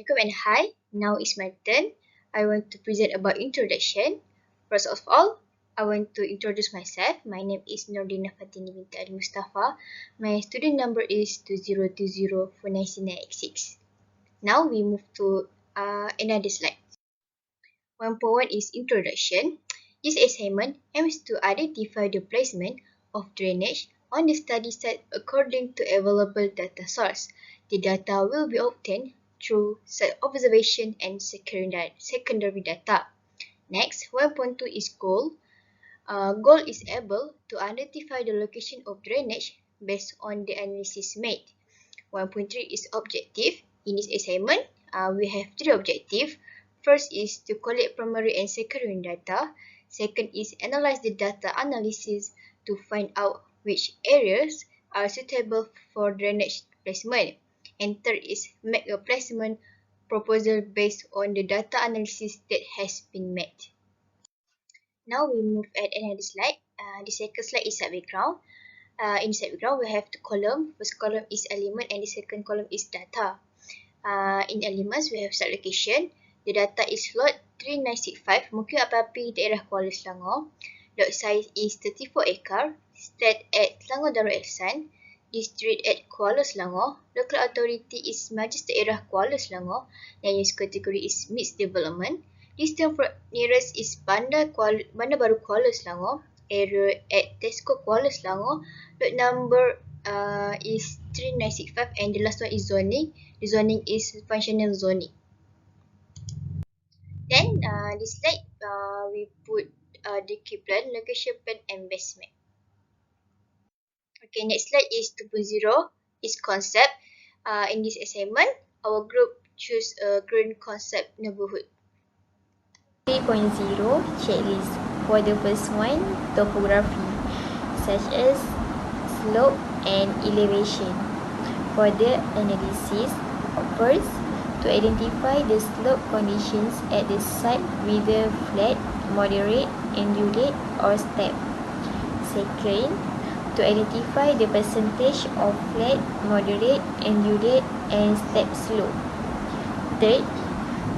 Assalamualaikum and hi. Now it's my turn. I want to present about introduction. First of all, I want to introduce myself. My name is Nordina Fatini binti Ali Mustafa. My student number is 20204996. Now we move to another slide. 1.1 is introduction. This assignment aims to identify the placement of drainage on the study site according to available data source. The data will be obtained through site observation and secondary data. Next, 1.2 is goal. Goal is able to identify the location of drainage based on the analysis made. 1.3 is objective. In this assignment, we have three objectives. First is to collect primary and secondary data. Second is analyze the data analysis to find out which areas are suitable for drainage placement. And third is make a placement proposal based on the data analysis that has been made. Now we move at another slide. The second slide is background. In the background, we have two columns. First column is element and the second column is data. In elements, we have site location. The data is lot 3965, Mukim Api-Api, daerah Kuala Selangor. Lot size is 34 acre. State at Selangor Darul Ihsan. District at Kuala Selangor. Local authority is Majlis Daerah Kuala Selangor. Dan use category is mixed development. Distance from nearest is Bandar Baru Kuala Selangor. Area at Tesco Kuala Selangor. Lot number is 3965 and the last one is zoning. The zoning is functional zoning. Then this slide we put the key plan, location plan, investment. Okay, next slide is 2.0 is concept. In this assignment, our group choose a green concept neighborhood. 3.0 checklist. For the first one, topography, such as slope and elevation. For the analysis, first, to identify the slope conditions at the site, whether flat, moderate, undulate, or steep. Second, to identify the percentage of flat, moderate, undulate, and steep slope. Third,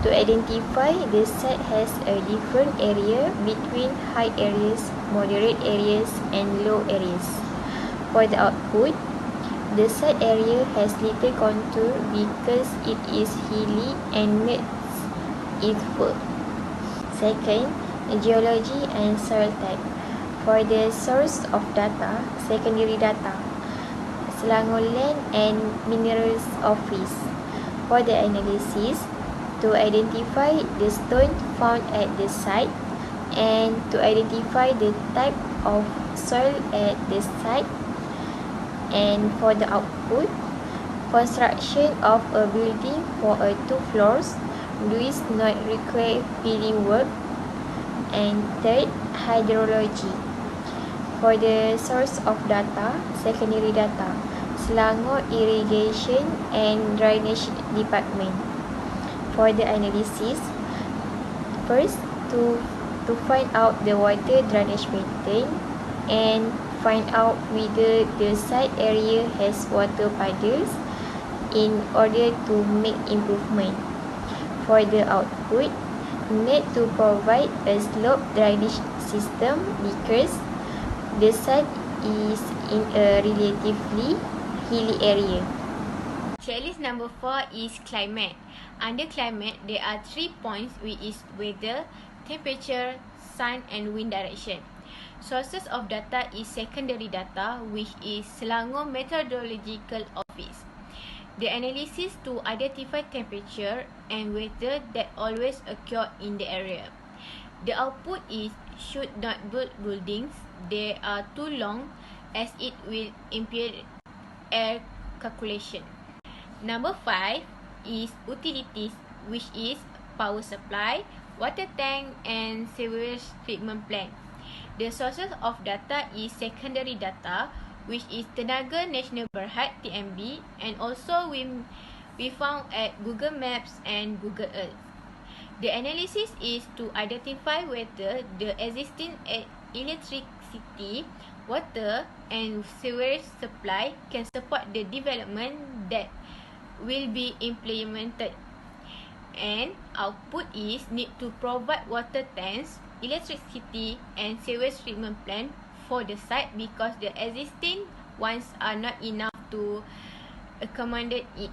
to identify the site has a different area between high areas, moderate areas, and low areas. For the output, the site area has little contour because it is hilly and needs earthwork. Second, geology and soil type. For the source of data, secondary data, Selangor Land and Minerals Office. For the analysis, to identify the stone found at the site and to identify the type of soil at the site. And for the output, construction of a building for 2 floors does not require filling work. And third, hydrology. For the source of data, secondary data, Selangor Irrigation and Drainage Department. For the analysis, first to find out the water drainage pattern and find out whether the site area has water puddles in order to make improvement. For the output, need to provide a slope drainage system because the site is in a relatively hilly area. Checklist number 4 is climate. Under climate, there are 3 points, which is weather, temperature, sun, and wind direction. Sources of data is secondary data, which is Selangor Meteorological Office. The analysis to identify temperature and weather that always occur in the area. The output is should not build buildings. They are too long as it will impair air calculation. Number 5 is utilities, which is power supply, water tank, and sewage treatment plant. The sources of data is secondary data, which is Tenaga Nasional Berhad (TNB), and also we found at Google Maps and Google Earth. The analysis is to identify whether the existing electricity, water, and sewage supply can support the development that will be implemented. and output is need to provide water tanks, electricity and sewage treatment plant for the site because the existing ones are not enough to accommodate it.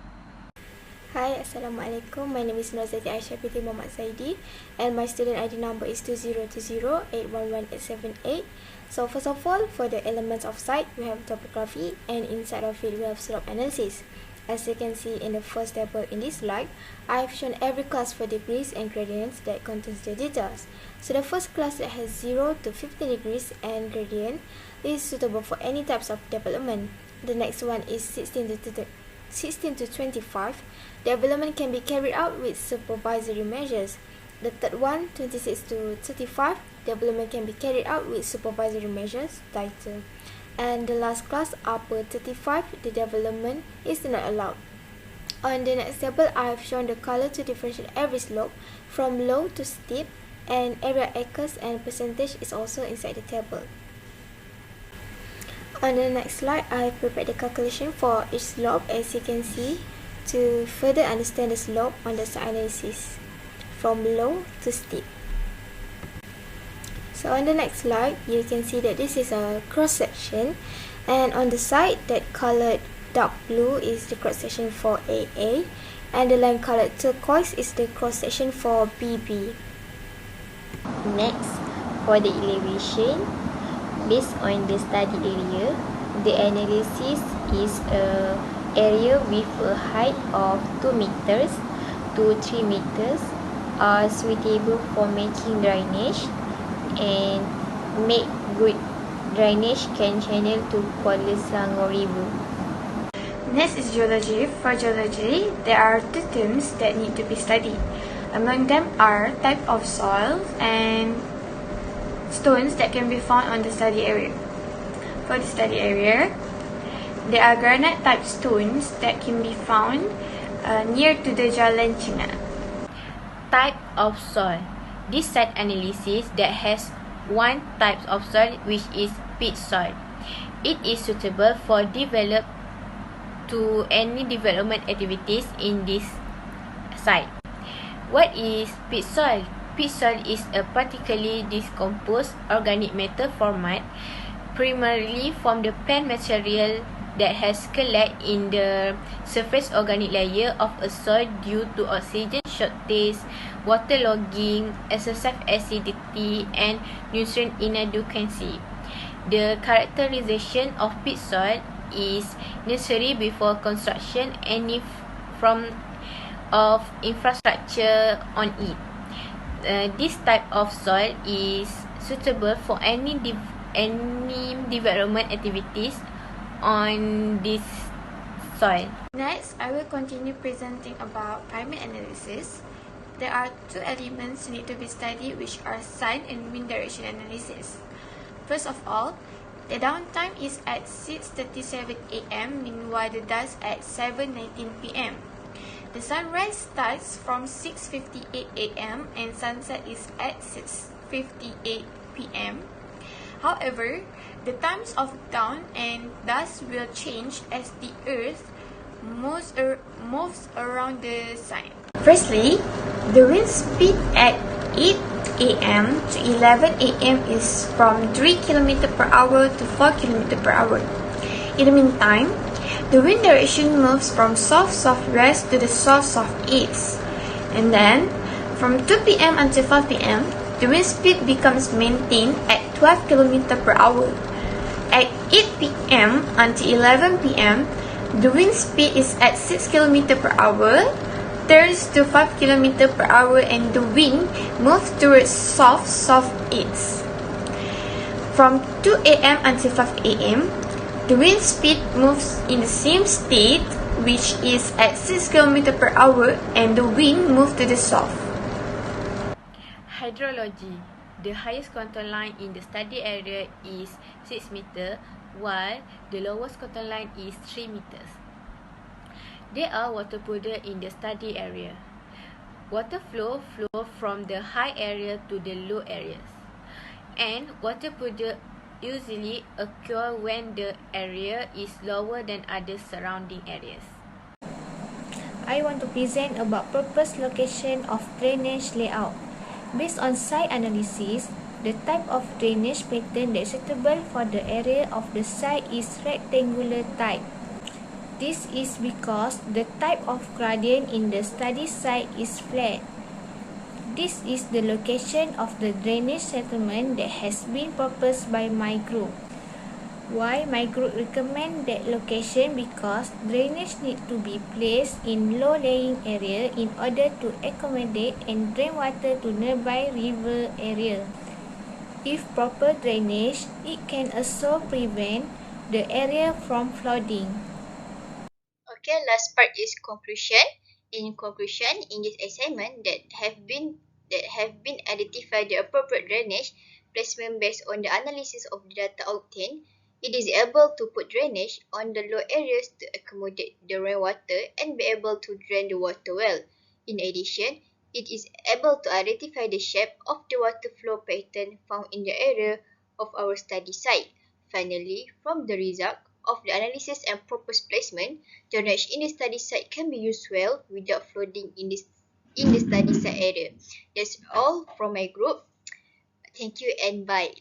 Hi, Assalamualaikum. My name is Norzati Aisyah binti Muhammad Saidi and my student ID number is 2020811878. So first of all, for the elements of site, we have topography and inside of it we have slope analysis. As you can see in the first table in this slide, I have shown every class for degrees and gradients that contains the details. So the first class that has 0 to 50 degrees and gradient is suitable for any types of development. The next one is 16 to 25. Development can be carried out with supervisory measures. The third one, 26 to 35, development can be carried out with supervisory measures, tighter. And the last class, upper 35, the development is not allowed. On the next table, I have shown the color to differentiate every slope from low to steep, and area acres and percentage is also inside the table. On the next slide, I have prepared the calculation for each slope, as you can see, to further understand the slope on the site analysis from low to steep. So on the next slide, you can see that this is a cross section, and on the side that colored dark blue is the cross section for AA, and the line colored turquoise is the cross section for BB. Next, for the elevation, based on the study area, the analysis is a area with a height of 2 meters to 3 meters are suitable for making drainage and make good drainage can channel to Kuala Selangor River. Next is geology. For geology, there are two terms that need to be studied. Among them are type of soil and stones that can be found on the study area. For the study area, there are granite type stones that can be found near to the Jalan Cina. Type of soil. This site analysis that has one type of soil which is peat soil. It is suitable for develop to any development activities in this site. What is peat soil? Peat soil is a particularly decomposed organic matter format primarily from the plant material that has collected in the surface organic layer of a soil due to oxygen shortage, water logging, excessive acidity, and nutrient inadequacy. The characterization of peat soil is necessary before construction any form of infrastructure on it. This type of soil is suitable for any development activities on this soil. Next, I will continue presenting about climate analysis. There are two elements need to be studied, which are sun and wind direction analysis. First of all, the downtime is at 6:37 a.m. meanwhile the dusk at 7:19 p.m. The sunrise starts from 6:58 a.m. and sunset is at 6:58 p.m. However, the times of dawn and dusk will change as the Earth moves around the sun. Firstly, the wind speed at 8 a.m. to 11 a.m. is from 3 km per hour to 4 km per hour. In the meantime, the wind direction moves from south-southwest to the south-southeast. And then, from 2 p.m. until 5 p.m., the wind speed becomes maintained at 12 km per hour. At 8 p.m. until 11 p.m., the wind speed is at 6 km per hour, turns to 5 km per hour, and the wind moves towards south-southeast. From 2 a.m. until 5 a.m., the wind speed moves in the same state, which is at 6 km per hour, and the wind moves to the south. Hydrology. The highest contour line in the study area is 6 meters, while the lowest contour line is 3 meters. There are water puddle in the study area. Water flow from the high area to the low areas, and water puddle usually occur when the area is lower than other surrounding areas. I want to present about purpose location of drainage layout. Based on site analysis, the type of drainage pattern that is suitable for the area of the site is rectangular type. This is because the type of gradient in the study site is flat. This is the location of the drainage settlement that has been proposed by my group. Why my group recommend that location? Because drainage need to be placed in low-lying area in order to accommodate and drain water to nearby river area. If proper drainage, it can also prevent the area from flooding. Okay, last part is conclusion. In conclusion, in this assignment that have been identified the appropriate drainage placement based on the analysis of the data obtained, it is able to put drainage on the low areas to accommodate the rainwater and be able to drain the water well. In addition, it is able to identify the shape of the water flow pattern found in the area of our study site. Finally, from the result of the analysis and proposed placement, drainage in the study site can be used well without flooding in the study site area. That's all from my group. Thank you and bye.